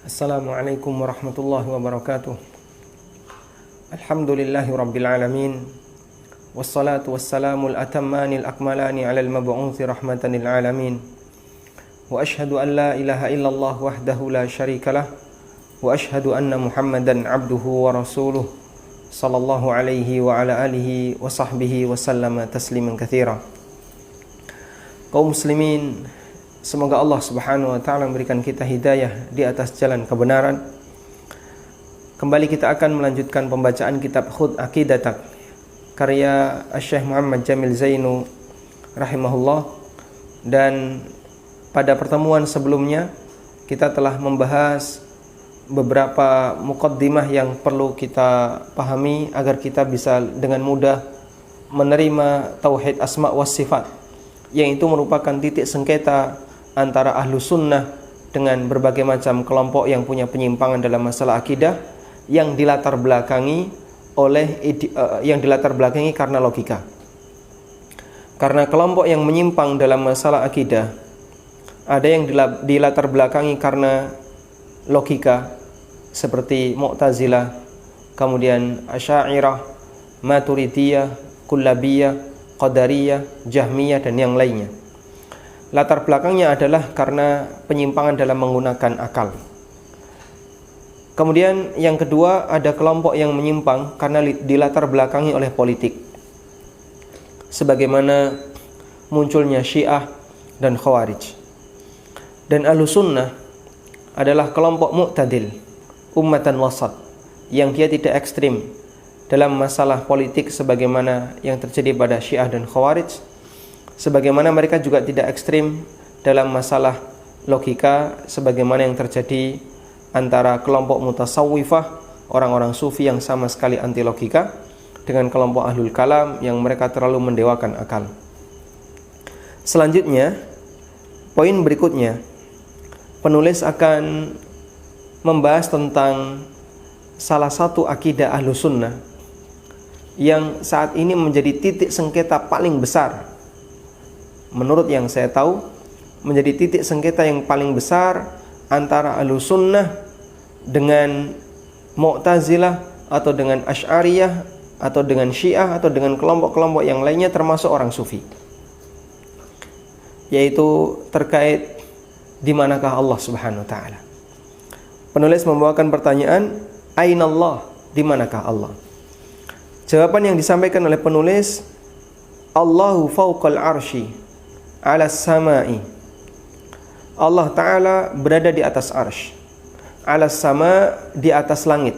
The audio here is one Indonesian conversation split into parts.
Assalamualaikum warahmatullahi wabarakatuh. Alhamdulillahi rabbil alamin. Wassalatu wassalamul atammanil akmalani alal mab'uthi rahmatan lil alamin. Wa ashhadu an la ilaha illallah wahdahu la syarikalah. Wa ashhadu anna Muhammadan abduhu wa rasuluh. Sallallahu alaihi wa ala alihi wa sahbihi wa sallama tasliman katsira. Kaum muslimin, semoga Allah Subhanahu wa taala memberikan kita hidayah di atas jalan kebenaran. Kembali kita akan melanjutkan pembacaan kitab Khudh Aqidatak karya Syekh Muhammad Jamil Zainu rahimahullah. Dan pada pertemuan sebelumnya kita telah membahas beberapa muqaddimah yang perlu kita pahami agar kita bisa dengan mudah menerima tauhid asma was sifat, yang itu merupakan titik sengketa antara ahlu sunnah dengan berbagai macam kelompok yang punya penyimpangan dalam masalah akidah yang dilatar belakangi karena logika. Karena kelompok yang menyimpang dalam masalah akidah ada yang dilatar belakangi karena logika, seperti Mu'tazilah, kemudian Asy'ariyah, Maturidiyah, Kullabiyah, Qadariyah, Jahmiyah dan yang lainnya. Latar belakangnya adalah karena penyimpangan dalam menggunakan akal. Kemudian yang kedua, ada kelompok yang menyimpang karena dilatar belakangi oleh politik, sebagaimana munculnya Syiah dan Khawarij. Dan Ahlussunnah adalah kelompok mu'tadil, ummatan wasat, yang dia tidak ekstrim dalam masalah politik sebagaimana yang terjadi pada Syiah dan Khawarij, sebagaimana mereka juga tidak ekstrim dalam masalah logika sebagaimana yang terjadi antara kelompok mutasawwifah, orang-orang sufi yang sama sekali anti logika, dengan kelompok ahlul kalam yang mereka terlalu mendewakan akal. Selanjutnya, poin berikutnya, penulis akan membahas tentang salah satu akidah ahlu sunnah yang saat ini menjadi titik sengketa paling besar. Menurut yang saya tahu, menjadi titik sengketa yang paling besar antara Ahlus Sunnah dengan Mu'tazilah atau dengan Asy'ariyah atau dengan Syiah atau dengan kelompok-kelompok yang lainnya termasuk orang Sufi, yaitu terkait di manakah Allah Subhanahu wa taala. Penulis membawakan pertanyaan, Ainallah, di manakah Allah? Jawaban yang disampaikan oleh penulis, Allahu fawqal arsy ala samai. Allah Ta'ala berada di atas arsy. Ala sama, di atas langit.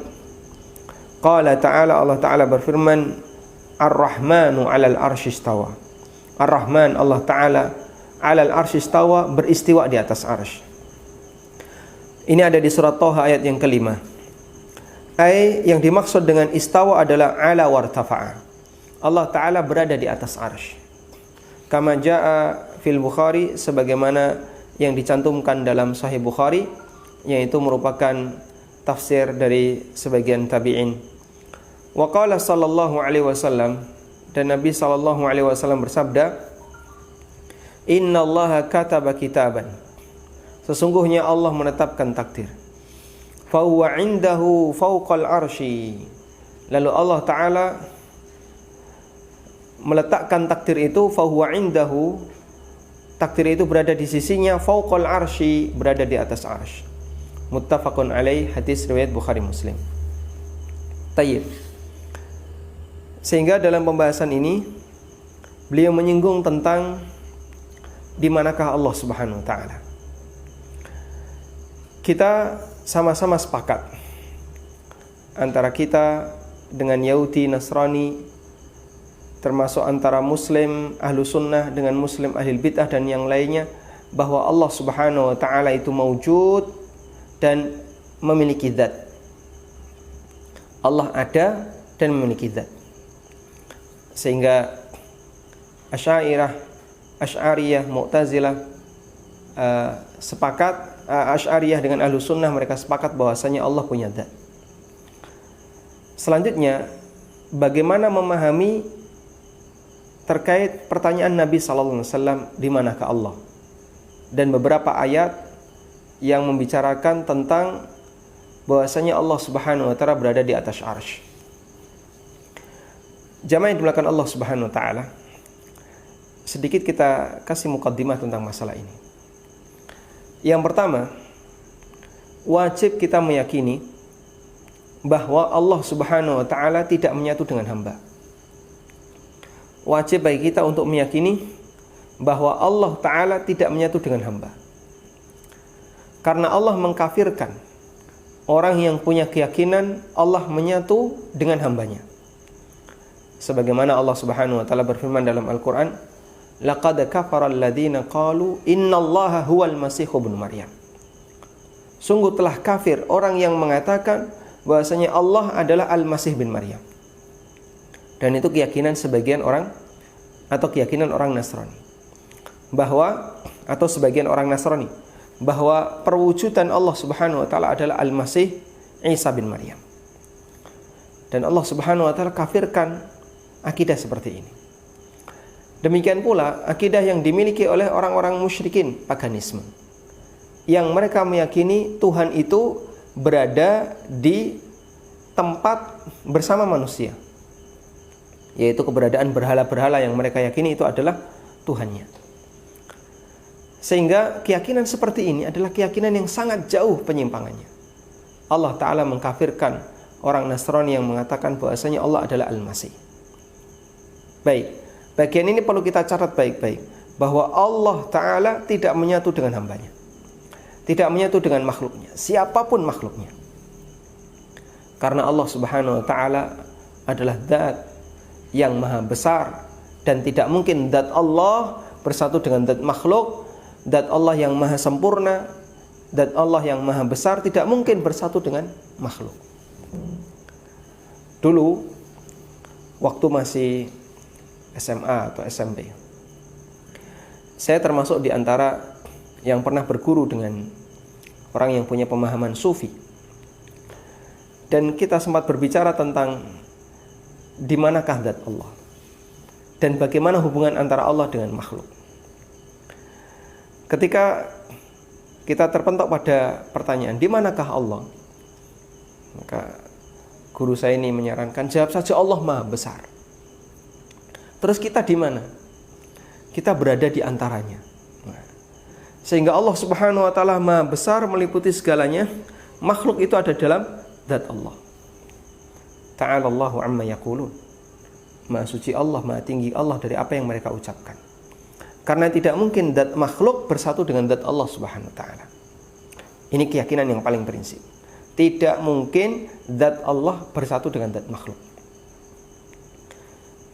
Qala Ta'ala, Allah Ta'ala berfirman, Ar-Rahmanu alal arsy istawa. Ar-Rahman, Allah Ta'ala, alal arsy istawa, beristiwa di atas arsy. Ini ada di surat Thaha ayat yang kelima. Yang dimaksud dengan istawa adalah ala wartafa'a. Allah Ta'ala berada di atas arsy. Kama jaa fil Bukhari, sebagaimana yang dicantumkan dalam Sahih Bukhari, yaitu merupakan tafsir dari sebagian tabi'in. Wa qala sallallahu alaihi wasallam, dan Nabi sallallahu alaihi wasallam bersabda, Innallaha kataba kitaban, sesungguhnya Allah menetapkan takdir. Fa huwa indahu fawqal arsy, lalu Allah Ta'ala meletakkan takdir itu, fahuwa indahu, takdir itu berada di sisinya, fauqal arsy, berada di atas arsy. Muttafaqun alaih, hadis riwayat Bukhari Muslim. Tayyib. Sehingga dalam pembahasan ini beliau menyinggung tentang di manakah Allah Subhanahu wa taala. Kita sama-sama sepakat antara kita dengan Yahudi, Nasrani, termasuk antara muslim ahlu sunnah dengan muslim ahli bid'ah dan yang lainnya, bahwa Allah Subhanahu wa ta'ala itu mawjud dan memiliki zat. Allah ada dan memiliki zat. Sehingga Asy'ariyah, Mu'tazilah sepakat, Asy'ariyah dengan ahlu sunnah mereka sepakat bahwasanya Allah punya zat. Selanjutnya, bagaimana memahami terkait pertanyaan Nabi sallallahu alaihi wasallam, di manakah Allah? Dan beberapa ayat yang membicarakan tentang bahwasanya Allah Subhanahu wa taala berada di atas arsy. Jamaah yang dimuliakan Allah Subhanahu wa taala, sedikit kita kasih mukaddimah tentang masalah ini. Yang pertama, wajib kita meyakini bahwa Allah Subhanahu wa taala tidak menyatu dengan hamba. Wajib bagi kita untuk meyakini bahwa Allah taala tidak menyatu dengan hamba. Karena Allah mengkafirkan orang yang punya keyakinan Allah menyatu dengan hambanya. Sebagaimana Allah Subhanahu wa taala berfirman dalam Al-Qur'an, laqad kafara alladziina qalu innallaha huwal masih ibnu Maryam. Sungguh telah kafir orang yang mengatakan bahwasanya Allah adalah Al-Masih bin Maryam. Dan itu keyakinan sebagian orang atau keyakinan orang Nasrani. Sebagian orang Nasrani bahwa perwujudan Allah Subhanahu wa taala adalah Al-Masih Isa bin Maryam. Dan Allah Subhanahu wa taala kafirkan akidah seperti ini. Demikian pula akidah yang dimiliki oleh orang-orang musyrikin paganisme, yang mereka meyakini Tuhan itu berada di tempat bersama manusia, yaitu keberadaan berhala-berhala yang mereka yakini itu adalah Tuhannya. Sehingga keyakinan seperti ini adalah keyakinan yang sangat jauh penyimpangannya. Allah Ta'ala mengkafirkan orang Nasrani yang mengatakan bahwasanya Allah adalah Al-Masih. Baik, bagian ini perlu kita catat baik-baik, bahwa Allah Ta'ala tidak menyatu dengan hambanya, tidak menyatu dengan makhluknya, siapapun makhluknya. Karena Allah Subhanahu wa taala adalah zat yang maha besar, dan tidak mungkin zat Allah bersatu dengan zat makhluk. Zat Allah yang maha sempurna, zat Allah yang maha besar tidak mungkin bersatu dengan makhluk. Dulu waktu masih SMA atau SMP, saya termasuk di antara yang pernah berguru dengan orang yang punya pemahaman sufi. Dan kita sempat berbicara tentang di manakah zat Allah dan bagaimana hubungan antara Allah dengan makhluk. Ketika kita terpentok pada pertanyaan di manakah Allah, maka guru saya ini menyarankan jawab saja Allah maha besar. Terus kita di mana? Kita berada di antaranya. Sehingga Allah Subhanahu wa taala maha besar meliputi segalanya, makhluk itu ada dalam zat Allah. Ta'ala Allahu amma yaqulun. Maha suci Allah, maha tinggi Allah dari apa yang mereka ucapkan. Karena tidak mungkin zat makhluk bersatu dengan zat Allah Subhanahu wa taala. Ini keyakinan yang paling prinsip. Tidak mungkin zat Allah bersatu dengan zat makhluk.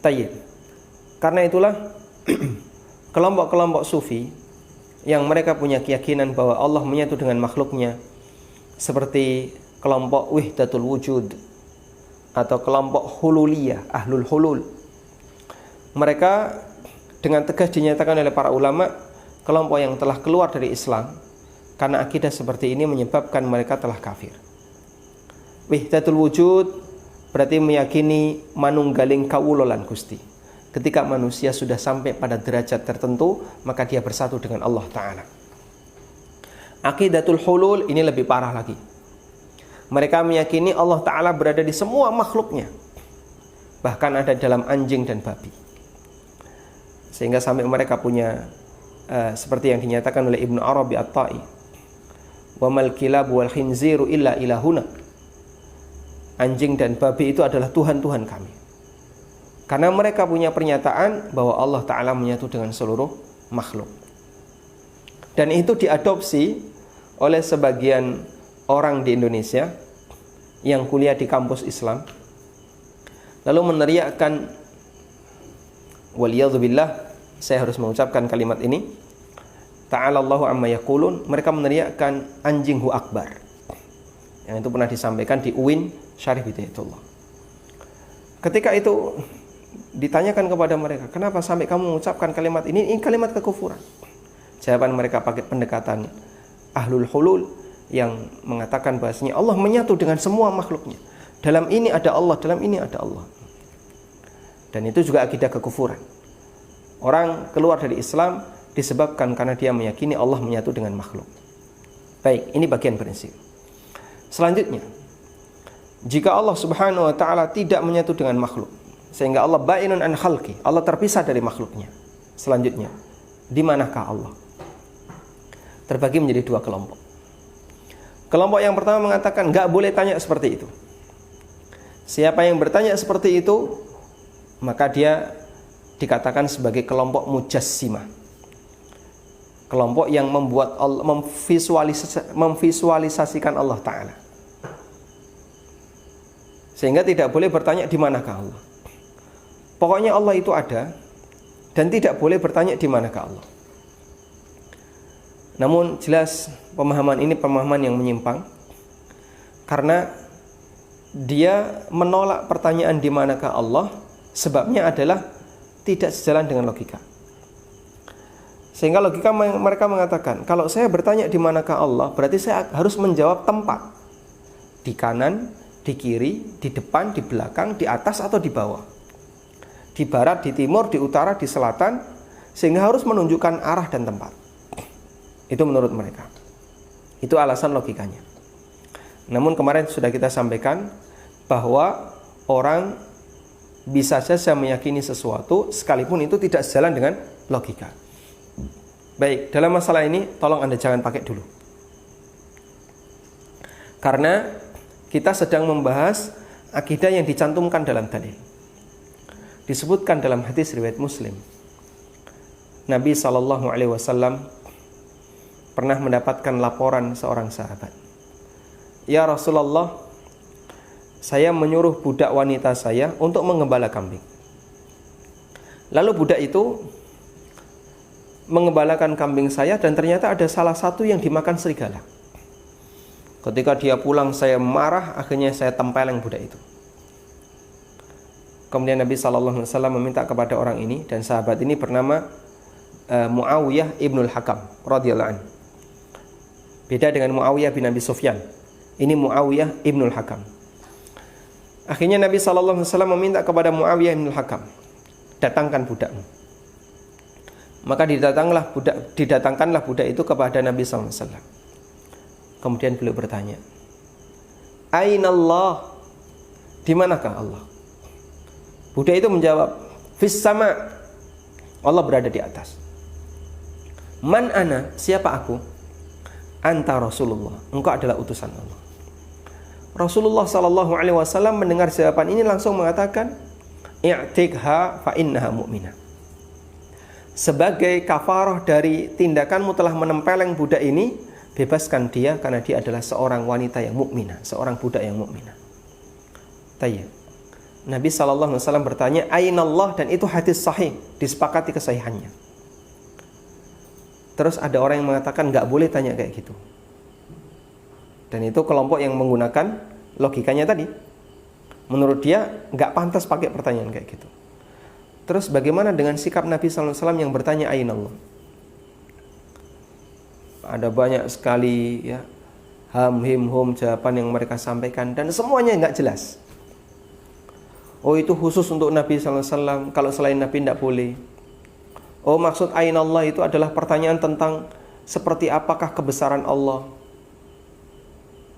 Tayyib. Karena itulah kelompok-kelompok sufi yang mereka punya keyakinan bahwa Allah menyatu dengan makhluknya, seperti kelompok Wahdatul Wujud atau kelompok Hululiyah, Ahlul Hulul. Mereka dengan tegas dinyatakan oleh para ulama kelompok yang telah keluar dari Islam, karena akidah seperti ini menyebabkan mereka telah kafir. Wahdatul Wujud berarti meyakini manunggaling kawula lan Gusti. Ketika manusia sudah sampai pada derajat tertentu, maka dia bersatu dengan Allah Ta'ala. Aqidatul Hulul ini lebih parah lagi. Mereka meyakini Allah Ta'ala berada di semua makhluknya, bahkan ada dalam anjing dan babi. Sehingga sampai mereka punya seperti yang dinyatakan oleh Ibnu Arabi At-Tai, wa mal kilabu wal khinziru illa ilahuna. Anjing dan babi itu adalah Tuhan-Tuhan kami. Karena mereka punya pernyataan bahwa Allah Ta'ala menyatu dengan seluruh makhluk. Dan itu diadopsi oleh sebagian orang di Indonesia yang kuliah di kampus Islam, lalu meneriakkan, waliyadzubillah, saya harus mengucapkan kalimat ini, Ta'ala Allahu amma yaqulun. Mereka meneriakkan anjinghu akbar, yang itu pernah disampaikan di UIN Syarif Hidayatullah. Ketika itu ditanyakan kepada mereka, kenapa sampai kamu mengucapkan kalimat ini? Ini kalimat kekufuran. Jawaban mereka pakai pendekatan Ahlul Hulul yang mengatakan bahasanya Allah menyatu dengan semua makhluknya. Dalam ini ada Allah, dalam ini ada Allah. Dan itu juga akidah kekufuran. Orang keluar dari Islam disebabkan karena dia meyakini Allah menyatu dengan makhluk. Baik, ini bagian prinsip. Selanjutnya, jika Allah Subhanahu wa taala tidak menyatu dengan makhluk, sehingga Allah ba'inun an khalqi, Allah terpisah dari makhluknya. Selanjutnya, di manakah Allah? Terbagi menjadi dua kelompok. Kelompok yang pertama mengatakan enggak boleh tanya seperti itu. Siapa yang bertanya seperti itu, maka dia dikatakan sebagai kelompok mujassimah. Kelompok yang membuat Allah, memvisualisasikan Allah Ta'ala. Sehingga tidak boleh bertanya di manakah Allah. Pokoknya Allah itu ada, dan tidak boleh bertanya di manakah Allah. Namun jelas pemahaman ini pemahaman yang menyimpang, karena dia menolak pertanyaan di manakah Allah. Sebabnya adalah tidak sejalan dengan logika. Sehingga logika mereka mengatakan, kalau saya bertanya di manakah Allah, berarti saya harus menjawab tempat. Di kanan, di kiri, di depan, di belakang, di atas atau di bawah. Di barat, di timur, di utara, di selatan. Sehingga harus menunjukkan arah dan tempat. Itu menurut mereka. Itu alasan logikanya. Namun kemarin sudah kita sampaikan bahwa orang bisa saja meyakini sesuatu sekalipun itu tidak sejalan dengan logika. Baik, dalam masalah ini tolong Anda jangan pakai dulu. Karena kita sedang membahas akidah yang dicantumkan dalam dalil. Disebutkan dalam hadis riwayat Muslim, Nabi SAW pernah mendapatkan laporan seorang sahabat. Ya Rasulullah, saya menyuruh budak wanita saya untuk menggembala kambing. Lalu budak itu menggembalakan kambing saya, dan ternyata ada salah satu yang dimakan serigala. Ketika dia pulang saya marah, akhirnya saya tempeleng budak itu. Kemudian Nabi SAW meminta kepada orang ini, dan sahabat ini bernama Muawiyah ibnul Hakam radhiyallahu anhu. Beda dengan Muawiyah bin Abi Sufyan. Ini Muawiyah ibnul Hakam. Akhirnya Nabi SAW meminta kepada Muawiyah ibnul Hakam, datangkan budakmu. Maka didatangkanlah budak itu kepada Nabi SAW. Kemudian beliau bertanya, Aina Allah? Di manakah Allah? Budak itu menjawab, Fis sama. Allah berada di atas. Man ana? Siapa aku? Anta Rasulullah. Engkau adalah utusan Allah. Rasulullah SAW mendengar jawaban ini langsung mengatakan, I'tikha fa innaha mu'minah. Sebagai kafarah dari tindakanmu telah menempeleng budak ini, bebaskan dia karena dia adalah seorang wanita yang mukminah, seorang budak yang mukminah. Tayyib. Nabi SAW bertanya, Ainallah, dan itu hadis sahih, disepakati kesahihannya. Terus ada orang yang mengatakan nggak boleh tanya kayak gitu. Dan itu kelompok yang menggunakan logikanya tadi. Menurut dia nggak pantas pakai pertanyaan kayak gitu. Terus bagaimana dengan sikap Nabi SAW yang bertanya Ainallah? Ada banyak sekali ya ham him hum jawaban yang mereka sampaikan, dan semuanya nggak jelas. Oh, itu khusus untuk Nabi SAW, kalau selain Nabi tidak boleh. Oh, maksud Ainallah itu adalah pertanyaan tentang seperti apakah kebesaran Allah,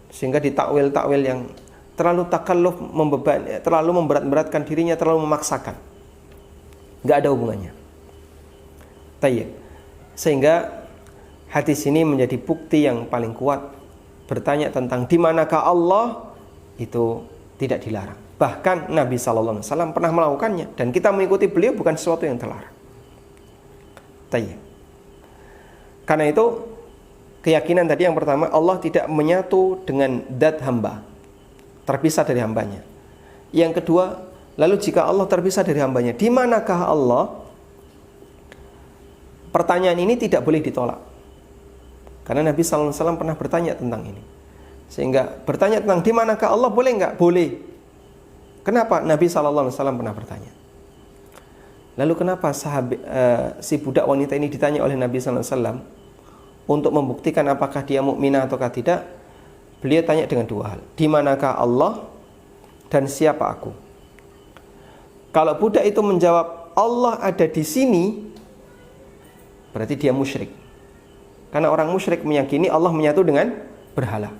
sehingga ditakwil-takwil yang terlalu takalluf, membebani, terlalu memberat-beratkan dirinya, terlalu memaksakan. Nggak ada hubungannya. Tayyib. Sehingga hadis ini menjadi bukti yang paling kuat. Bertanya tentang di manakah Allah itu tidak dilarang. Bahkan Nabi SAW pernah melakukannya, dan kita mengikuti beliau bukan sesuatu yang terlarang. Tayyib. Karena itu keyakinan tadi yang pertama, Allah tidak menyatu dengan zat hamba, terpisah dari hambanya. Yang kedua, lalu jika Allah terpisah dari hambanya, di manakah Allah? Pertanyaan ini tidak boleh ditolak, karena Nabi SAW pernah bertanya tentang ini. Sehingga bertanya tentang di manakah Allah boleh nggak? Boleh. Kenapa? Nabi SAW pernah bertanya. Lalu kenapa si budak wanita ini ditanya oleh Nabi SAW untuk membuktikan apakah dia mukminah ataukah tidak? Beliau tanya dengan dua hal. Di manakah Allah dan siapa aku? Kalau budak itu menjawab Allah ada di sini, berarti dia musyrik. Karena orang musyrik meyakini Allah menyatu dengan berhala.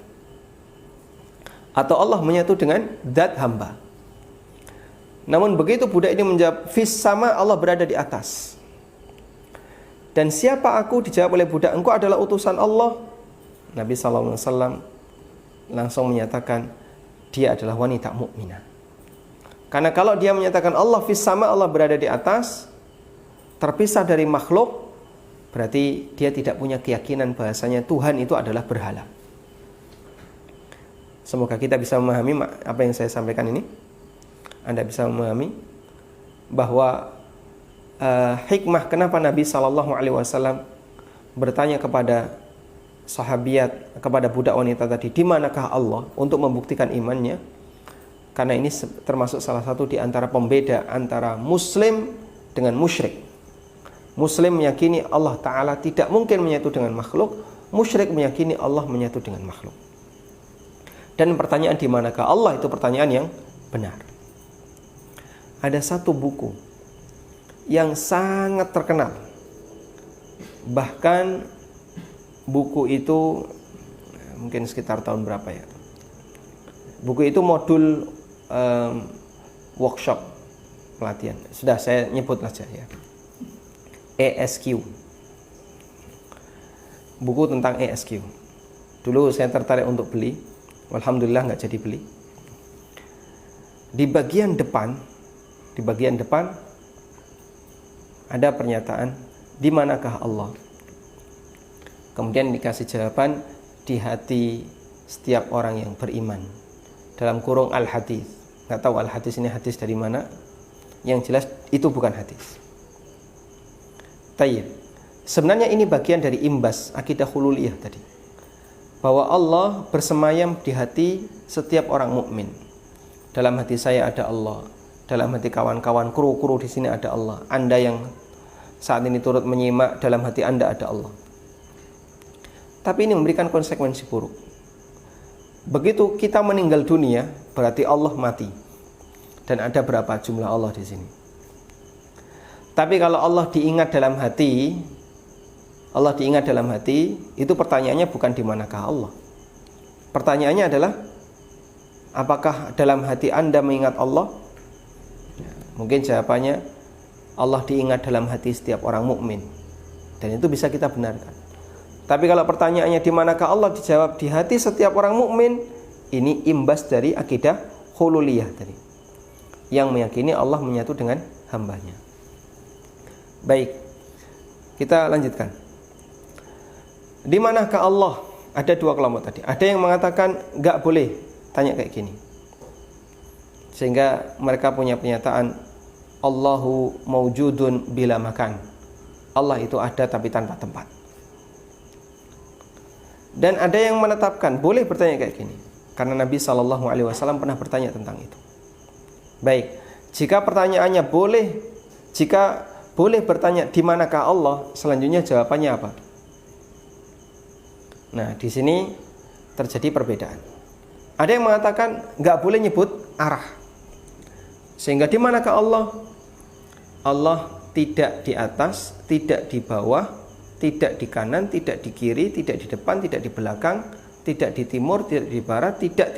atau Allah menyatu dengan zat hamba. Namun begitu budak ini menjawab fis sama, Allah berada di atas. Dan siapa aku? Dijawab oleh budak, engkau adalah utusan Allah. Nabi SAW langsung menyatakan dia adalah wanita mukminah. Karena kalau dia menyatakan Allah fis sama, Allah berada di atas, terpisah dari makhluk, berarti dia tidak punya keyakinan bahasanya Tuhan itu adalah berhala. Semoga kita bisa memahami apa yang saya sampaikan ini. Anda bisa memahami bahwa hikmah kenapa Nabi SAW bertanya kepada sahabiat, kepada budak wanita tadi, di manakah Allah, untuk membuktikan imannya. Karena ini termasuk salah satu di antara pembeda antara muslim dengan musyrik. Muslim meyakini Allah Ta'ala tidak mungkin menyatu dengan makhluk, musyrik meyakini Allah menyatu dengan makhluk. Dan pertanyaan di manakah Allah itu pertanyaan yang benar. Ada satu buku yang sangat terkenal, bahkan buku itu mungkin sekitar tahun berapa ya, buku itu modul workshop pelatihan, sudah saya nyebut saja ya, ESQ, buku tentang ESQ. Dulu saya tertarik untuk beli, alhamdulillah nggak jadi beli. Di bagian depan ada pernyataan, di manakah Allah? Kemudian dikasih jawaban, di hati setiap orang yang beriman. Dalam kurung al-hadis. Nggak tahu al-hadis ini hadis dari mana. Yang jelas itu bukan hadis. Tayyib. Sebenarnya ini bagian dari imbas akidah hululiyah tadi. Bahwa Allah bersemayam di hati setiap orang mukmin. Dalam hati saya ada Allah. Dalam hati kawan-kawan kru-kru di sini ada Allah. Anda yang saat ini turut menyimak, dalam hati Anda ada Allah. Tapi ini memberikan konsekuensi buruk. Begitu kita meninggal dunia, berarti Allah mati. Dan ada berapa jumlah Allah di sini? Tapi kalau Allah diingat dalam hati, itu pertanyaannya bukan di manakah Allah. Pertanyaannya adalah, apakah dalam hati Anda mengingat Allah? Mungkin jawabannya, Allah diingat dalam hati setiap orang mukmin. Dan itu bisa kita benarkan. Tapi kalau pertanyaannya di manakah Allah, dijawab di hati setiap orang mukmin, ini imbas dari akidah hululiyah tadi, yang meyakini Allah menyatu dengan hambanya. Baik, kita lanjutkan. Di manakah Allah? Ada dua kelompok tadi. Ada yang mengatakan enggak boleh tanya kayak gini, sehingga mereka punya pernyataan Allahu maujudun bila makan. Allah itu ada tapi tanpa tempat. Dan ada yang menetapkan boleh bertanya kayak gini, karena Nabi SAW pernah bertanya tentang itu. Baik, jika pertanyaannya boleh, jika boleh bertanya di manakah Allah, selanjutnya jawabannya apa? Nah, di sini terjadi perbedaan. Ada yang mengatakan nggak boleh nyebut arah, sehingga di manakah Allah? Allah tidak di atas, tidak di bawah, tidak di kanan, tidak di kiri, tidak di depan, tidak di belakang, tidak di timur, tidak di barat, tidak.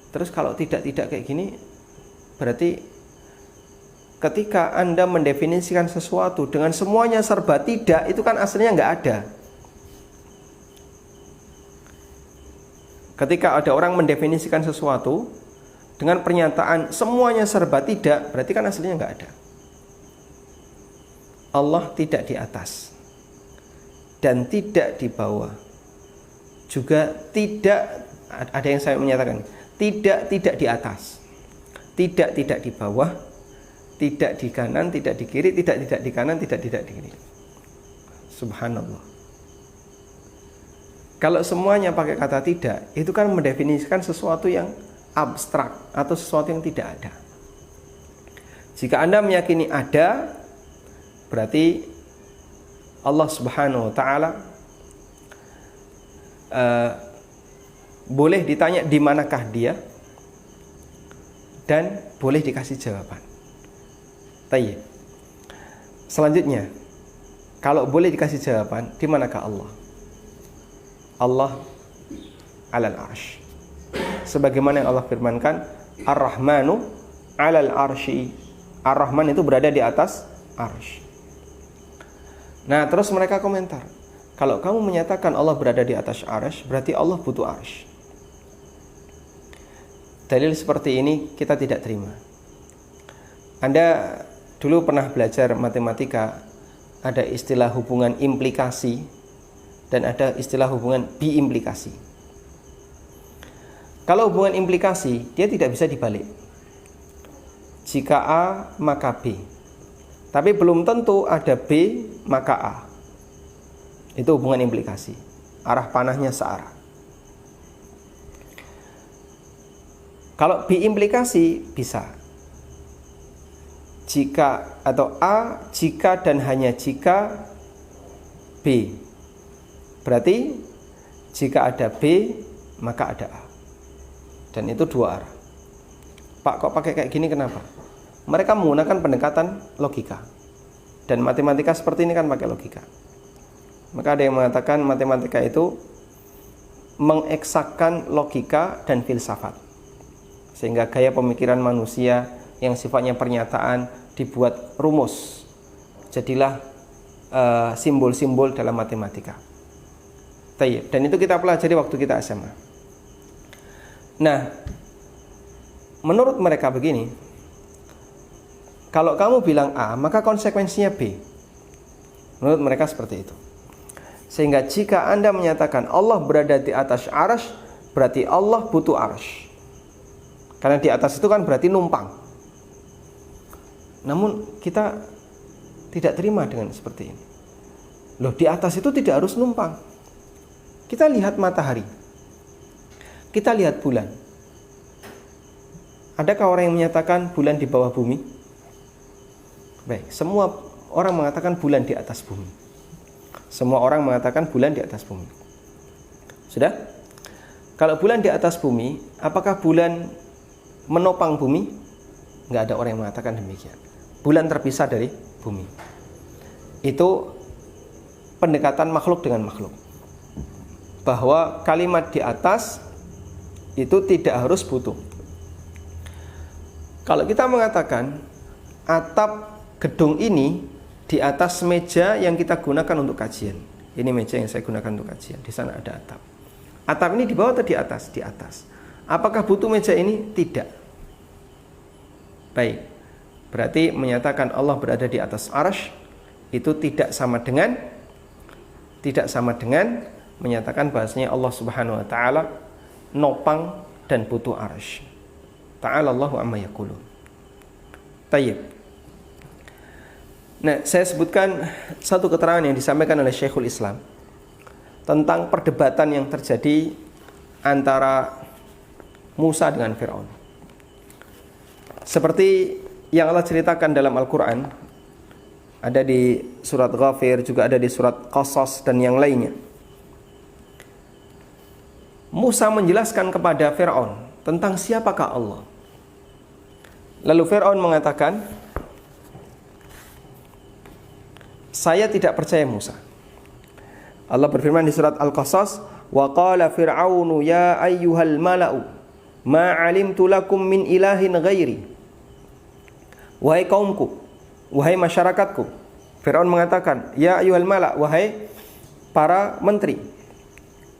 Terus kalau tidak kayak gini, berarti ketika Anda mendefinisikan sesuatu dengan semuanya serba tidak, itu kan aslinya nggak ada. Ketika ada orang mendefinisikan sesuatu dengan pernyataan semuanya serba tidak, berarti kan aslinya nggak ada. Allah tidak di atas dan tidak di bawah, juga tidak, ada yang saya menyatakan tidak di atas, tidak di bawah, tidak di kanan, tidak di kiri, tidak di kanan, tidak di kiri. Subhanallah. Kalau semuanya pakai kata tidak, itu kan mendefinisikan sesuatu yang abstrak atau sesuatu yang tidak ada. Jika Anda meyakini ada, berarti Allah Subhanahu wa Ta'ala boleh ditanya di manakah Dia, dan boleh dikasih jawaban. Tayyib. Selanjutnya, kalau boleh dikasih jawaban, di manakah Allah? Allah alal arsh. sebagaimana yang Allah firmankan, Ar-Rahmanu 'alal arsy. Ar-Rahman itu berada di atas arsy. Nah, terus mereka komentar, kalau kamu menyatakan Allah berada di atas arsy, berarti Allah butuh arsy. Dalil seperti ini kita tidak terima. Anda dulu pernah belajar matematika, ada istilah hubungan implikasi dan ada istilah hubungan biimplikasi. Kalau hubungan implikasi, dia tidak bisa dibalik. Jika A, maka B. Tapi belum tentu ada B, maka A. Itu hubungan implikasi. Arah panahnya searah. Kalau biimplikasi, bisa. Jika atau A, jika dan hanya jika B. Berarti jika ada B, maka ada A. Dan itu dua arah. Pak, kok pakai kayak gini kenapa? Mereka menggunakan pendekatan logika. Dan matematika seperti ini kan pakai logika. Maka ada yang mengatakan matematika itu mengeksakkan logika dan filsafat. Sehingga gaya pemikiran manusia yang sifatnya pernyataan dibuat rumus. Jadilah simbol-simbol dalam matematika. Dan itu kita pelajari waktu kita SMA. Nah, menurut mereka begini, kalau kamu bilang A, maka konsekuensinya B. Menurut mereka seperti itu. Sehingga jika Anda menyatakan Allah berada di atas arsy, berarti Allah butuh arsy. Karena di atas itu kan berarti numpang. Namun kita tidak terima dengan seperti ini. Loh, di atas itu tidak harus numpang. Kita lihat matahari. Kita lihat bulan. Adakah orang yang menyatakan bulan di bawah bumi? Baik, semua orang mengatakan bulan di atas bumi. Semua orang mengatakan bulan di atas bumi. Sudah? Kalau bulan di atas bumi, apakah bulan menopang bumi? Enggak ada orang yang mengatakan demikian. Bulan terpisah dari bumi. Itu pendekatan makhluk dengan makhluk. Bahwa kalimat di atas itu tidak harus butuh. Kalau kita mengatakan atap gedung ini di atas meja yang kita gunakan untuk kajian. Ini meja yang saya gunakan untuk kajian. Di sana ada atap. Atap ini di bawah atau di atas? Di atas. Apakah butuh meja ini? Tidak. Baik. Berarti menyatakan Allah berada di atas arsy itu tidak sama dengan menyatakan bahasanya Allah Subhanahu wa taala nopang dan butuh arsy. Ta'ala Allahu amma yaqulun. Tayyib. Nah, saya sebutkan satu keterangan yang disampaikan oleh Syekhul Islam tentang perdebatan yang terjadi antara Musa dengan Fir'aun. Seperti yang Allah ceritakan dalam Al-Quran, ada di surat Ghafir, juga ada di surat Qasas dan yang lainnya. Musa menjelaskan kepada Fir'aun tentang siapakah Allah. Lalu Fir'aun mengatakan, saya tidak percaya Musa. Allah berfirman di surat Al-Qasas, wa qala fir'aunu ya ayyuhal mala'u ma 'alimtu lakum min ilahin ghairi. Wahai kaumku, wahai masyarakatku. Fir'aun mengatakan, ya ayyuhal mala', wahai para menteri,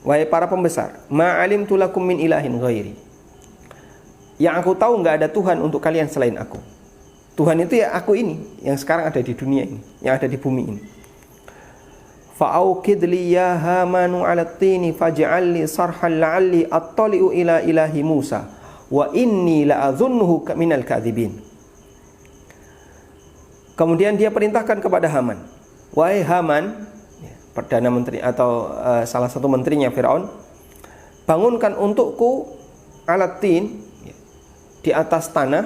wahai para pembesar, ma 'alimtu lakum min ilahin ghairi. Yang aku tahu enggak ada Tuhan untuk kalian selain aku. Tuhan itu ya aku ini, yang sekarang ada di dunia ini, yang ada di bumi ini. Fa'aukid li ya hamanu 'ala at-tini faj'al li sarhan la'alli attali'u ila ilahi Musa wa inni la'adhunnuhu minal kadhibin. Kemudian dia perintahkan kepada Haman, wahai Haman, perdana menteri atau salah satu menterinya Fir'aun, bangunkan untukku alatin di atas tanah,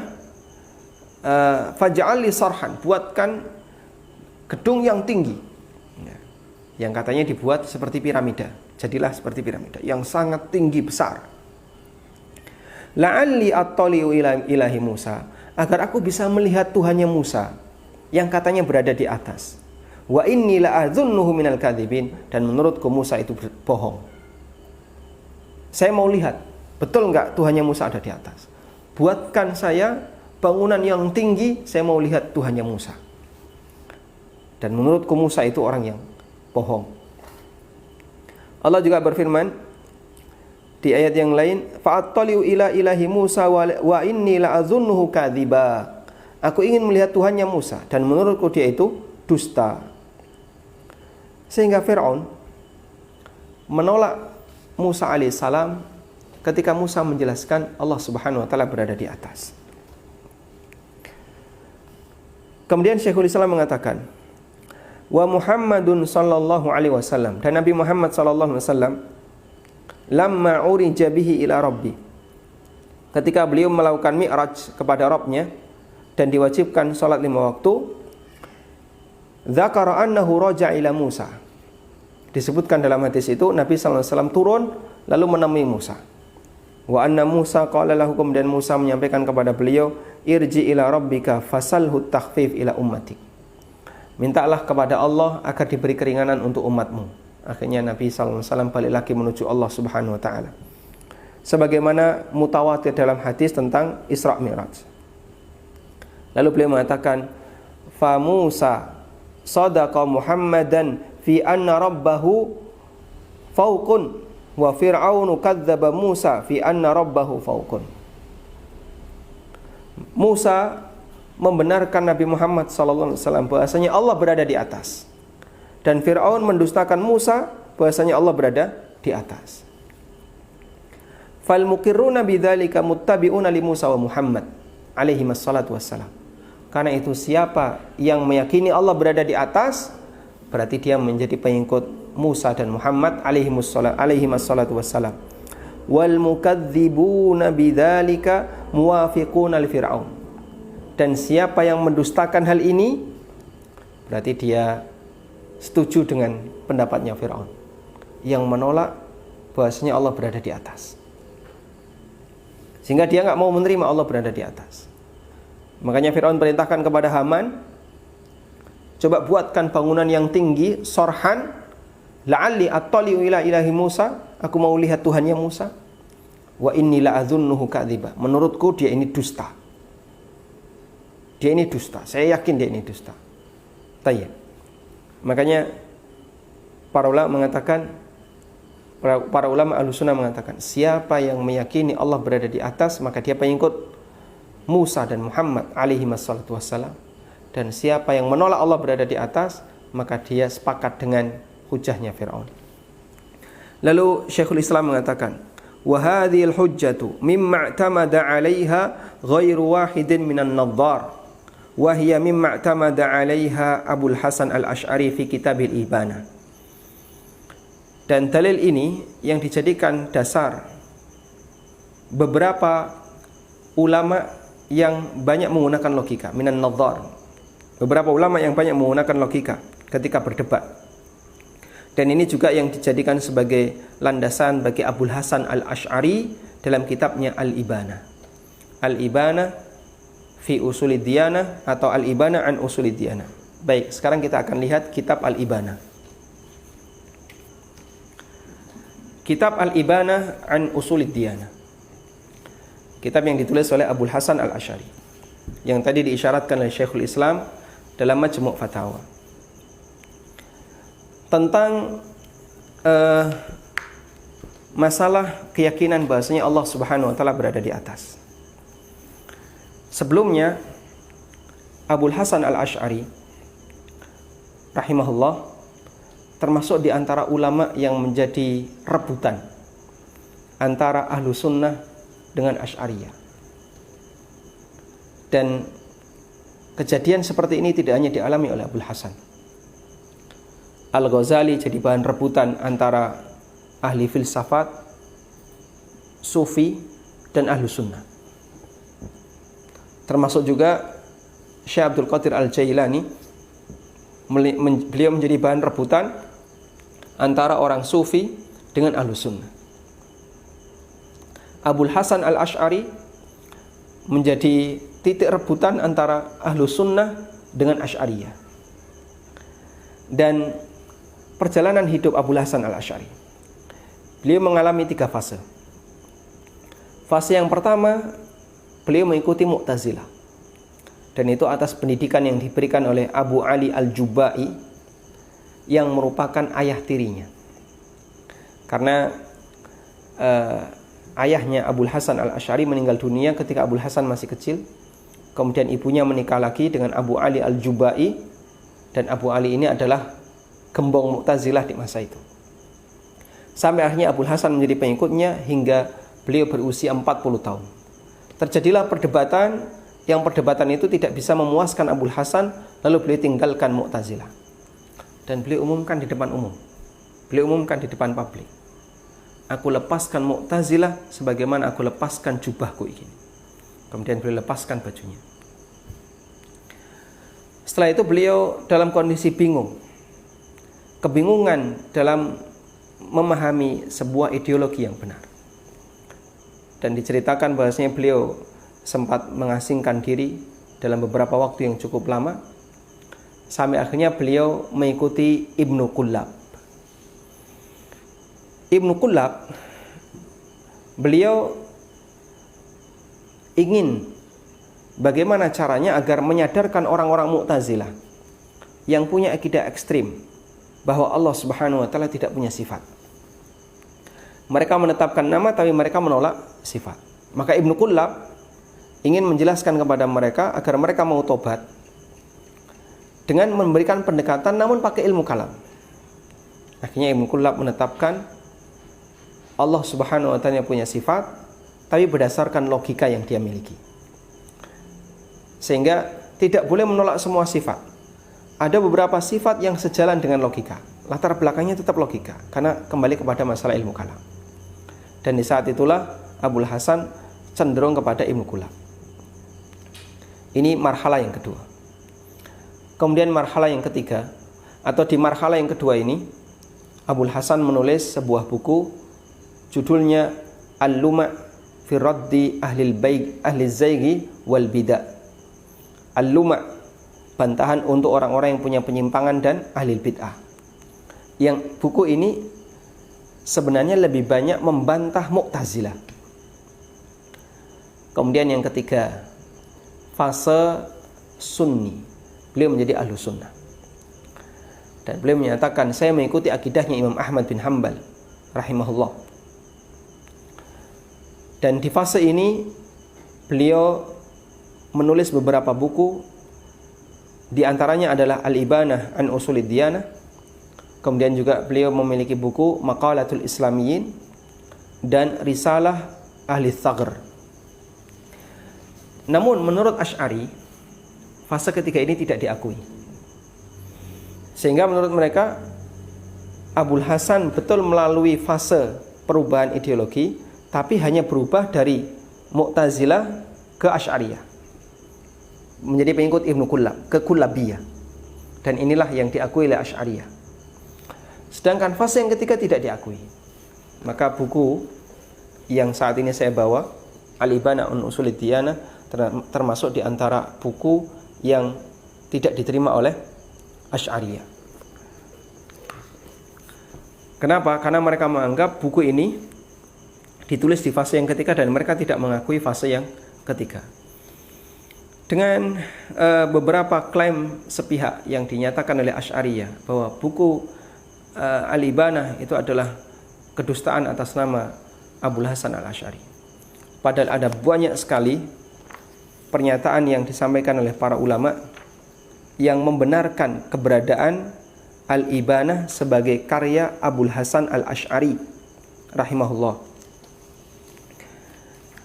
faj'al li sarhan, buatkan gedung yang tinggi, yang katanya dibuat seperti piramida. Jadilah seperti piramida yang sangat tinggi besar. La'alli attali'u ila ilahi Musa, agar aku bisa melihat Tuhannya Musa yang katanya berada di atas. Wa inni la'adhunnuhu minal kadhibin, dan menurutku Musa itu bohong. Saya mau lihat Betul enggak Tuhannya Musa ada di atas? Buatkan saya bangunan yang tinggi, saya mau lihat Tuhannya Musa. Dan menurutku Musa itu orang yang bohong. Allah juga berfirman di ayat yang lain, fa'attali'u ila ilahi Musa wa inni la'azunnuhu kadziba. Aku ingin melihat Tuhannya Musa dan menurutku dia itu dusta. Sehingga Fir'aun menolak Musa alaihissalam ketika Musa menjelaskan Allah Subhanahu wa taala berada di atas. Kemudian Syekhul Islam mengatakan, wa Muhammadun sallallahu alaihi wasallam, dan Nabi Muhammad sallallahu alaihi wasallam lamma urija bihi ila rabbi, ketika beliau melakukan mi'raj kepada Rabbnya dan diwajibkan salat 5 waktu, dzakara annahu raja ila Musa. Disebutkan dalam hadis itu Nabi sallallahu alaihi wasallam turun lalu menemui Musa. Wa anna Musa qala lahu, dan Musa menyampaikan kepada beliau, irji ila rabbika fasalhu takhfif ila ummatik. Mintalah kepada Allah agar diberi keringanan untuk umatmu. Akhirnya Nabi sallallahu alaihi wasallam balik lagi menuju Allah Subhanahu wa taala. Sebagaimana mutawatir dalam hadis tentang Isra Mi'raj. Lalu beliau mengatakan, fa Musa sadaqa Muhammadan fi anna rabbahu fawqun wa fir'aunu kadzdzaba Musa fi anna rabbahu fawqun. Musa membenarkan Nabi Muhammad sallallahu alaihi wasallam bahwasanya Allah berada di atas. Dan Fir'aun mendustakan Musa bahwasanya Allah berada di atas. Fal muqirruna bidzalika muttabi'una li Musa wa Muhammad alaihi wassalatu wassalam. Karena itu siapa yang meyakini Allah berada di atas, berarti dia menjadi pengikut Musa dan Muhammad alaihi wassalatu wassalam. Wal mukadzibuna bidzalika muwafiquna li Fir'aun. Dan siapa yang mendustakan hal ini, berarti dia setuju dengan pendapatnya Fir'aun yang menolak bahwasanya Allah berada di atas. Sehingga dia enggak mau menerima Allah berada di atas. Makanya Fir'aun perintahkan kepada Haman, coba buatkan bangunan yang tinggi, sorhan, la'alli attali'u ila ilahi Musa, aku mau lihat Tuhannya Musa. Wa inni la'azunnuhu kadziba. Menurutku dia ini dusta. Dia ini dusta. Saya yakin dia ini dusta. Tayyib. Makanya para ulama mengatakan, para ulama Ahlussunnah mengatakan, siapa yang meyakini Allah berada di atas, maka dia pengikut Musa dan Muhammad alaihi wassalatu wassalam. Dan siapa yang menolak Allah berada di atas, maka dia sepakat dengan hujahnya Fir'aun. Lalu Syekhul Islam mengatakan, wa hadhil hujjatu mimma i'tamada 'alaiha ghairu wahidin minan nadhar wa hiya mimma i'tamada 'alaiha Abul Hasan Al-Asy'ari fi Kitabil Ibana. Dan dalil ini yang dijadikan dasar beberapa ulama yang banyak menggunakan logika, minan nadhar. Beberapa ulama yang banyak menggunakan logika ketika berdebat. Dan ini juga yang dijadikan sebagai landasan bagi Abul Hasan Al-Asy'ari dalam kitabnya Al-Ibana. Al-Ibana fi Usulid Diyanah atau Al-Ibana an Usulid Diyanah. Baik, sekarang kita akan lihat kitab Al-Ibana. Kitab Al-Ibana an Usulid Diyanah. Kitab yang ditulis oleh Abul Hasan Al-Asy'ari, yang tadi diisyaratkan oleh Syekhul Islam dalam Majmu' Fatawa, tentang masalah keyakinan bahasanya Allah Subhanahu wa taala berada di atas. Sebelumnya Abul Hasan Al-Asy'ari rahimahullah termasuk di antara ulama yang menjadi rebutan antara Ahlu Sunnah dengan Asy'ariyah. Dan kejadian seperti ini tidak hanya dialami oleh Abul Hasan. Al-Ghazali jadi bahan rebutan antara ahli filsafat, sufi, dan ahlu sunnah. Termasuk juga Syekh Abdul Qadir Al-Jailani, beliau menjadi bahan rebutan antara orang sufi dengan ahlu sunnah. Abul Hasan Al-Asy'ari menjadi titik rebutan antara ahlu sunnah dengan Asy'ariyah. Dan perjalanan hidup Abul Hasan Al-Asy'ari, beliau mengalami 3 fase. Fase yang pertama, beliau mengikuti Mu'tazilah. Dan itu atas pendidikan yang diberikan oleh Abu Ali Al-Jubai yang merupakan ayah tirinya. Karena ayahnya Abul Hasan Al-Asy'ari meninggal dunia ketika Abul Hasan masih kecil. Kemudian ibunya menikah lagi dengan Abu Ali Al-Jubai, dan Abu Ali ini adalah gembong Mu'tazilah di masa itu. Sampai akhirnya Abul Hasan menjadi pengikutnya hingga beliau berusia 40 tahun. Terjadilah perdebatan, yang perdebatan itu tidak bisa memuaskan Abul Hasan, lalu beliau tinggalkan Mu'tazilah. Dan beliau umumkan di depan umum. Beliau umumkan di depan publik. Aku lepaskan Mu'tazilah sebagaimana aku lepaskan jubahku ini. Kemudian beliau lepaskan bajunya. Setelah itu beliau dalam kondisi bingung. Kebingungan dalam memahami sebuah ideologi yang benar. Dan diceritakan bahwasanya beliau sempat mengasingkan diri dalam beberapa waktu yang cukup lama, sampai akhirnya beliau mengikuti Ibnu Kullab. Ibnu Kullab, beliau ingin bagaimana caranya agar menyadarkan orang-orang Mu'tazilah yang punya akidah ekstrim bahwa Allah Subhanahu wa taala tidak punya sifat. Mereka menetapkan nama tapi mereka menolak sifat. Maka Ibnu Kullab ingin menjelaskan kepada mereka agar mereka mau tobat dengan memberikan pendekatan namun pakai ilmu kalam. Akhirnya Ibnu Kullab menetapkan Allah Subhanahu wa taala punya sifat tapi berdasarkan logika yang dia miliki. Sehingga tidak boleh menolak semua sifat. Ada beberapa sifat yang sejalan dengan logika. Latar belakangnya tetap logika karena kembali kepada masalah ilmu kalam. Dan di saat itulah Abul Hasan cenderung kepada Ibnu Kullab. Ini marhalah yang kedua. Kemudian marhalah yang ketiga, atau di marhalah yang kedua ini, Abul Hasan menulis sebuah buku judulnya Al-Luma' fi Raddi Ahli Zayghi wal Bid'ah. Al-Luma', bantahan untuk orang-orang yang punya penyimpangan dan ahli bid'ah. Yang buku ini sebenarnya lebih banyak membantah Mu'tazilah. Kemudian yang ketiga, fase Sunni. Beliau menjadi ahlu sunnah. Dan beliau menyatakan, saya mengikuti akidahnya Imam Ahmad bin Hanbal rahimahullah. Dan di fase ini beliau menulis beberapa buku. Di antaranya adalah Al-Ibanah an Usulid Diyanah. Kemudian juga beliau memiliki buku Maqalatul Islamiyyin dan Risalah Ahli Thagr. Namun menurut Asy'ari, fase ketiga ini tidak diakui. Sehingga menurut mereka Abul Hasan betul melalui fase perubahan ideologi, tapi hanya berubah dari Mu'tazilah ke Asy'ariyah, menjadi pengikut Ibnu Kullab, ke Kullabiyah. Dan inilah yang diakui oleh Asy'ariyah. Sedangkan fase yang ketiga tidak diakui. Maka buku yang saat ini saya bawa, Al-Ibanah an Usulid Diyanah, termasuk di antara buku yang tidak diterima oleh Asy'ariyah. Kenapa? Karena mereka menganggap buku ini ditulis di fase yang ketiga dan mereka tidak mengakui fase yang ketiga. Dengan beberapa klaim sepihak yang dinyatakan oleh Asy'ariyah bahwa buku Al-Ibanah itu adalah kedustaan atas nama Abul Hasan Al-Asy'ari. Padahal ada banyak sekali pernyataan yang disampaikan oleh para ulama yang membenarkan keberadaan Al-Ibanah sebagai karya Abul Hasan Al-Asy'ari rahimahullah.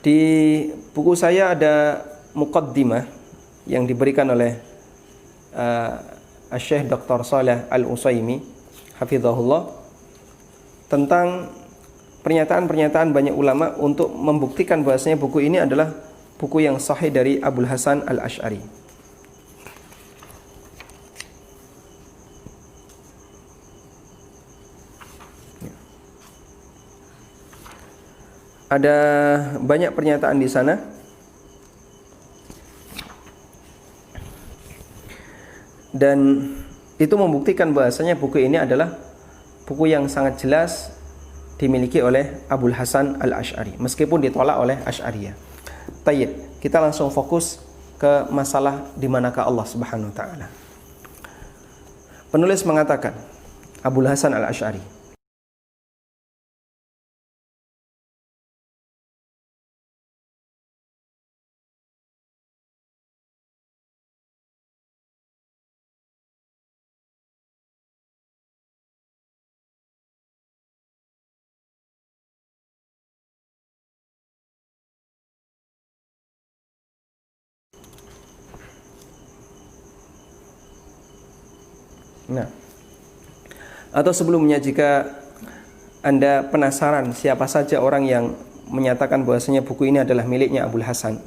Di buku saya ada muqaddimah yang diberikan oleh Syekh Dr. Shalih Al-Utsaimin hafizahullah tentang pernyataan-pernyataan banyak ulama untuk membuktikan bahwasanya buku ini adalah buku yang sahih dari Abul Hasan Al-Asy'ari. Ada banyak pernyataan di sana. Dan itu membuktikan bahwasanya buku ini adalah buku yang sangat jelas dimiliki oleh Abul Hasan Al-Asy'ari, meskipun ditolak oleh Asy'ariyah. Tayyib, kita langsung fokus ke masalah di manakah Allah Subhanahu wa taala. Penulis mengatakan, Abul Hasan Al-Asy'ari, nah, atau sebelumnya, jika Anda penasaran siapa saja orang yang menyatakan bahwasanya buku ini adalah miliknya Abul Hasan,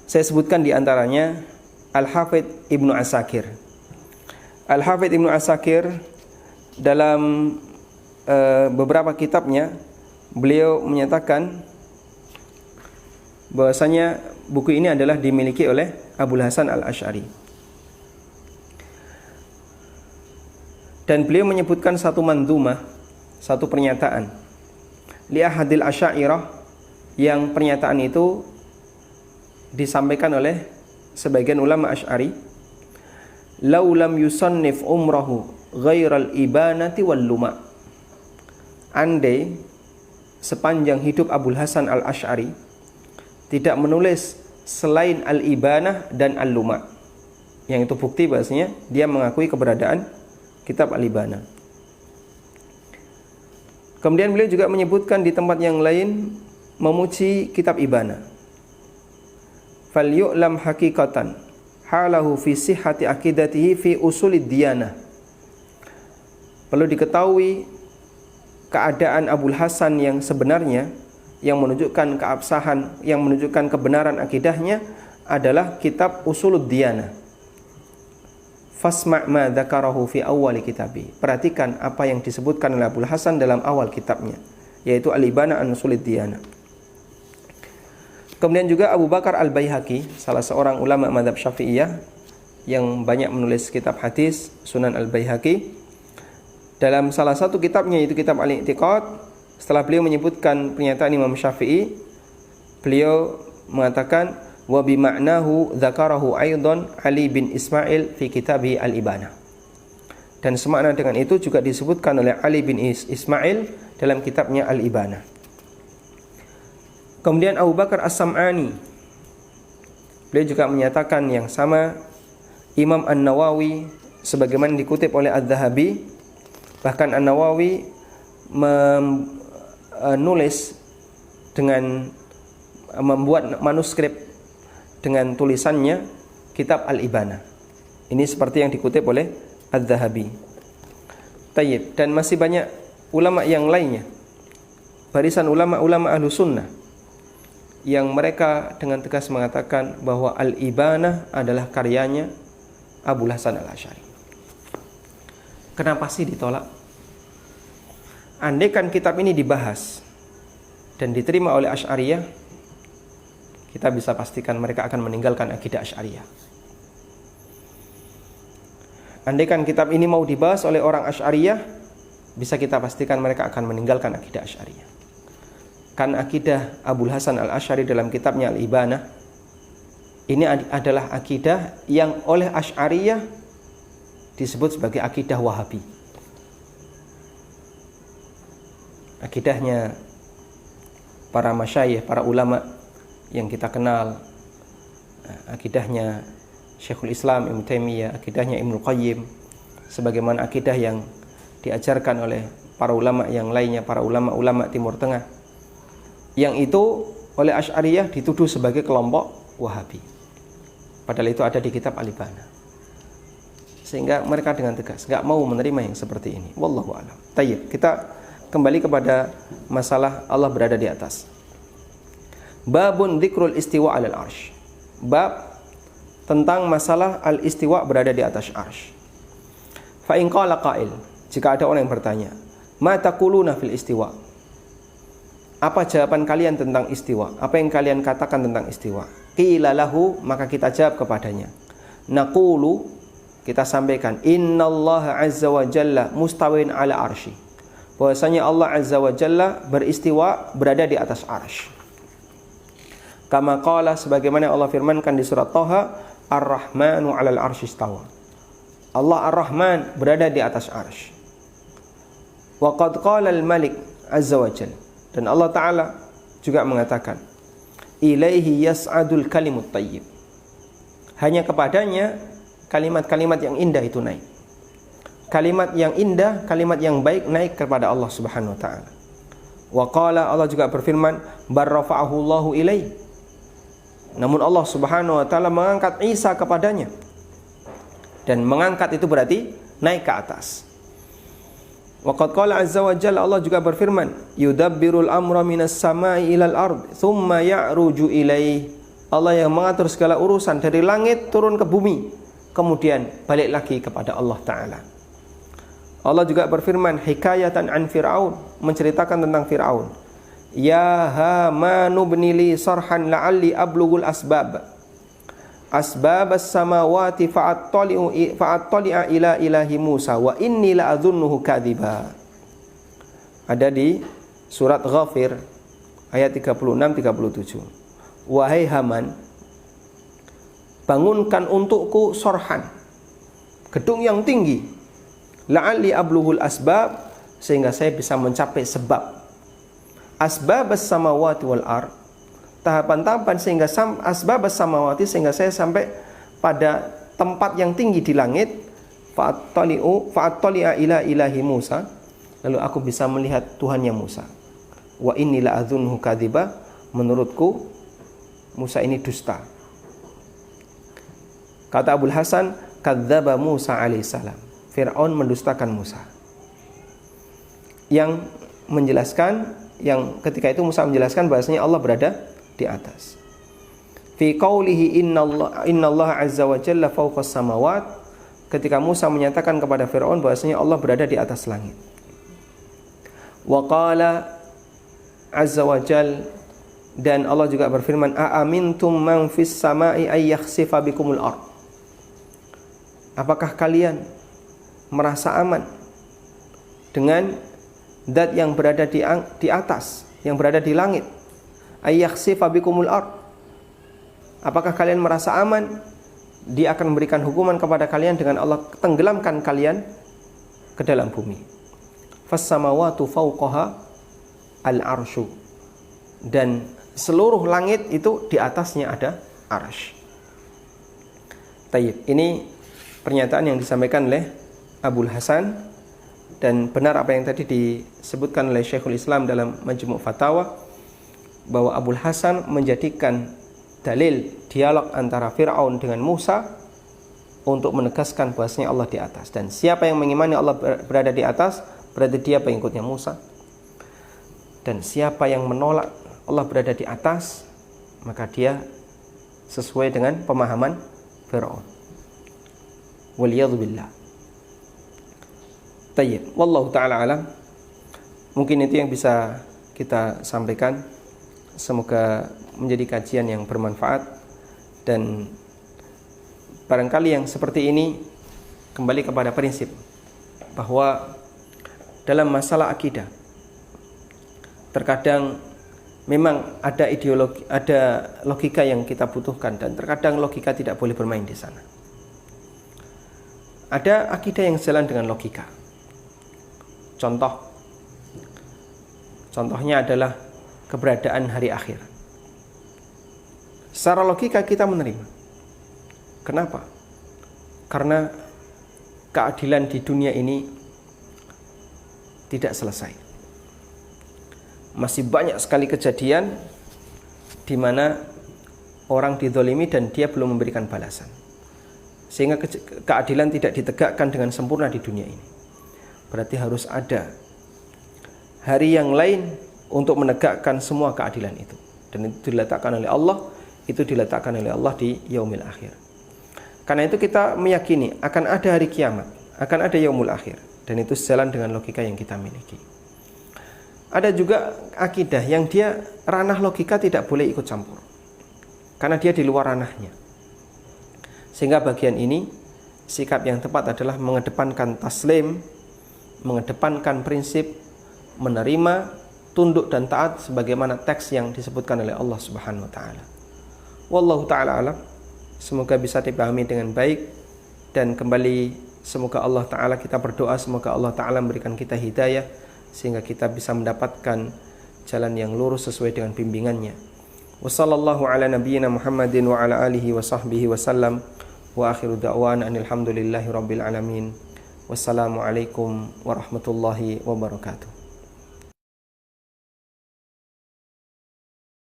saya sebutkan di antaranya Al-Hafidz Ibnu Asakir. Al-Hafidz Ibnu Asakir dalam beberapa kitabnya, beliau menyatakan bahwasanya buku ini adalah dimiliki oleh Abul Hasan Al-Asy'ari. Dan beliau menyebutkan satu mandumah, satu pernyataan li ahadil asy'ariyah, yang pernyataan itu disampaikan oleh sebagian ulama Asy'ari. Lau lam yusannif umrahu ghairal ibanati wal luma. Andai sepanjang hidup Abul Hasan Al-Asy'ari tidak menulis selain al-ibanah dan al-luma, yang itu bukti bahasanya dia mengakui keberadaan kitab al-ibanah. Kemudian beliau juga menyebutkan di tempat yang lain memuji kitab ibanah. Fal yu'lam haqiqatan halahu fi sihhati aqidatihi fi usulid diyanah. Perlu diketahui keadaan Abul Hasan yang sebenarnya, yang menunjukkan keabsahan, yang menunjukkan kebenaran akidahnya adalah kitab Usulud Diyanah. Fasma' ma dzakarahu fi awwali kitabi. Perhatikan apa yang disebutkan oleh Abul Hasan dalam awal kitabnya, yaitu Al-Ibanah an Usulid Diyanah. Kemudian juga Abu Bakar Al-Baihaqi, salah seorang ulama mazhab Syafi'iyah yang banyak menulis kitab hadis, Sunan Al-Baihaqi, dalam salah satu kitabnya, yaitu kitab Al-I'tiqad, setelah beliau menyebutkan pernyataan Imam Syafi'i, beliau mengatakan wa bi ma'nahu dzakarahu aidan Ali bin Ismail fi kitabih Al-Ibanah. Dan semakna dengan itu juga disebutkan oleh Ali bin Ismail dalam kitabnya Al-Ibanah. Kemudian Abu Bakar As-Sam'ani, beliau juga menyatakan yang sama. Imam An-Nawawi, sebagaimana dikutip oleh Adz-Dzahabi, bahkan An-Nawawi menulis dengan membuat manuskrip dengan tulisannya kitab Al-Ibanah. Ini seperti yang dikutip oleh Adz-Dzahabi. Tayyib, dan masih banyak ulama yang lainnya, barisan ulama-ulama ahlu sunnah, yang mereka dengan tegas mengatakan bahwa Al-Ibanah adalah karyanya Abul Hasan Al-Asy'ari. Kenapa sih ditolak? Andaikan kitab ini dibahas dan diterima oleh Asy'ariyah, kita bisa pastikan mereka akan meninggalkan akidah Asy'ariyah. Andaikan kitab ini mau dibahas oleh orang Asy'ariyah, bisa kita pastikan mereka akan meninggalkan akidah Asy'ariyah. Kan akidah Abul Hasan Al-Asy'ari dalam kitabnya Al-Ibanah ini adalah akidah yang oleh Asy'ariyah disebut sebagai akidah Wahabi. Akidahnya para masyayikh, para ulama yang kita kenal, akidahnya Syekhul Islam Ibnu Taimiyah, akidahnya Ibnu Qayyim, sebagaimana akidah yang diajarkan oleh para ulama yang lainnya, para ulama-ulama Timur Tengah, yang itu oleh Asy'ariyah dituduh sebagai kelompok Wahabi, padahal itu ada di kitab Al-Ibanah. Sehingga mereka dengan tegas gak mau menerima yang seperti ini. Wallahu a'lam. Tayyib, kita kembali kepada masalah Allah berada di atas. Babun dzikrul istiwa 'alal arsy. Bab tentang masalah al-istiwa berada di atas arsy. Fa in qala qail, jika ada orang yang bertanya, ma taquluna fil istiwa? Apa jawaban kalian tentang istiwa? Apa yang kalian katakan tentang istiwa? Qila lahu, maka kita jawab kepadanya. Naqulu, kita sampaikan, innallaha azza wa jalla mustawin 'ala arsy. bahwasanya Allah Azza wa Jalla beristiwa, berada di atas arsy. Kama qala, sebagaimana Allah firmankan di surat Thaha, Ar-Rahmanu 'alal arsy istawa. Allah Ar-Rahman berada di atas arsy. Wa qad qala al-Malik Azza wa Jalla, dan Allah Ta'ala juga mengatakan, ilaihi yas'adul kalimut thayyib. Hanya kepadanya kalimat-kalimat yang indah itu naik. Kalimat yang indah, kalimat yang baik naik kepada Allah Subhanahu wa taala. Wa qala, Allah juga berfirman, barrafa'ahu Allahu ilaih. Namun Allah Subhanahu wa taala mengangkat Isa kepadanya. Dan mengangkat itu berarti naik ke atas. Wa qad qala azza wa jalla, Allah juga berfirman, yudabbirul amra minas sama'i ilal ard thumma ya'ruju ilaih. Allah yang mengatur segala urusan dari langit turun ke bumi, kemudian balik lagi kepada Allah Ta'ala. Allah juga berfirman hikayatan an Fir'aun, menceritakan tentang Fir'aun. Ya Hamanu bnili sarhan la'alli ablughul asbab as-samawati fa'attali'a ila ilahi Musa wa inni la'adhunnuhu kadhiba. Ada di surat Ghafir ayat 36-37. Wahai Haman, bangunkan untukku sorhan, gedung yang tinggi, la'alli ablughul asbab, sehingga saya bisa mencapai sebab, asbabas samawati wal ard, tahapan-tahapan sehingga asbabas samawati, sehingga saya sampai pada tempat yang tinggi di langit, fa'attali'a ila ilahi Musa, lalu aku bisa melihat Tuhannya Musa. Wa inni la'adhunnuhu kadhiba, menurutku Musa ini dusta. Kata Abul Hasan, kadzdzaba Musa alaihissalam, Fir'aun mendustakan Musa. Yang menjelaskan, yang ketika itu Musa menjelaskan bahwasanya Allah berada di atas. Fi qaulihi innallaha azza wa jalla fawqas samawat, ketika Musa menyatakan kepada Fir'aun bahwasanya Allah berada di atas langit. Wa qala azza wa jalla, dan Allah juga berfirman, a'amintum man fis sama'i ay yakhsifa bikumul ard. Apakah kalian merasa aman dengan zat yang berada di atas, yang berada di langit? Ay yakhsifa bikumul ard. Apakah kalian merasa aman Dia akan memberikan hukuman kepada kalian dengan Allah tenggelamkan kalian ke dalam bumi? Fas samawatu fawqaha al-arsyu, dan seluruh langit itu di atasnya ada arsy. Tayyib, ini pernyataan yang disampaikan oleh Abul Hasan, dan benar apa yang tadi disebutkan oleh Syekhul Islam dalam Majmu' Fatawa, bahwa Abul Hasan menjadikan dalil dialog antara Fir'aun dengan Musa untuk menegaskan bahwasanya Allah di atas, dan siapa yang mengimani Allah berada di atas berarti dia pengikutnya Musa, dan siapa yang menolak Allah berada di atas maka dia sesuai dengan pemahaman Fir'aun. Waliyadzubillah. Tayyib, wallahu ta'ala alam. Mungkin itu yang bisa kita sampaikan. Semoga menjadi kajian yang bermanfaat, dan barangkali yang seperti ini kembali kepada prinsip bahwa dalam masalah akidah terkadang memang ada ideologi, ada logika yang kita butuhkan, dan terkadang logika tidak boleh bermain di sana. Ada akidah yang sejalan dengan logika. Contohnya adalah keberadaan hari akhir. Secara logika kita menerima. Kenapa? Karena keadilan di dunia ini tidak selesai. Masih banyak sekali kejadian di mana orang dizalimi dan dia belum memberikan balasan, sehingga keadilan tidak ditegakkan dengan sempurna di dunia ini. Berarti harus ada hari yang lain untuk menegakkan semua keadilan itu, dan itu diletakkan oleh Allah, di yaumil akhir. Karena itu kita meyakini akan ada hari kiamat, akan ada yaumul akhir, dan itu sejalan dengan logika yang kita miliki. Ada juga akidah yang dia ranah logika tidak boleh ikut campur, karena dia di luar ranahnya. Sehingga bagian ini sikap yang tepat adalah mengedepankan taslim, mengedepankan prinsip menerima, tunduk dan taat sebagaimana teks yang disebutkan oleh Allah Subhanahu wa taala. Wallahu taala alam. Semoga bisa dipahami dengan baik, dan kembali semoga Allah taala, kita berdoa semoga Allah taala memberikan kita hidayah sehingga kita bisa mendapatkan jalan yang lurus sesuai dengan bimbingannya. Wassallallahu ala nabiyyina Muhammadin wa ala alihi wa sahbihi wasallam. Wa akhiru da'wana anil hamdulillahi rabbil alamin. Wassalamualaikum warahmatullahi wabarakatuh.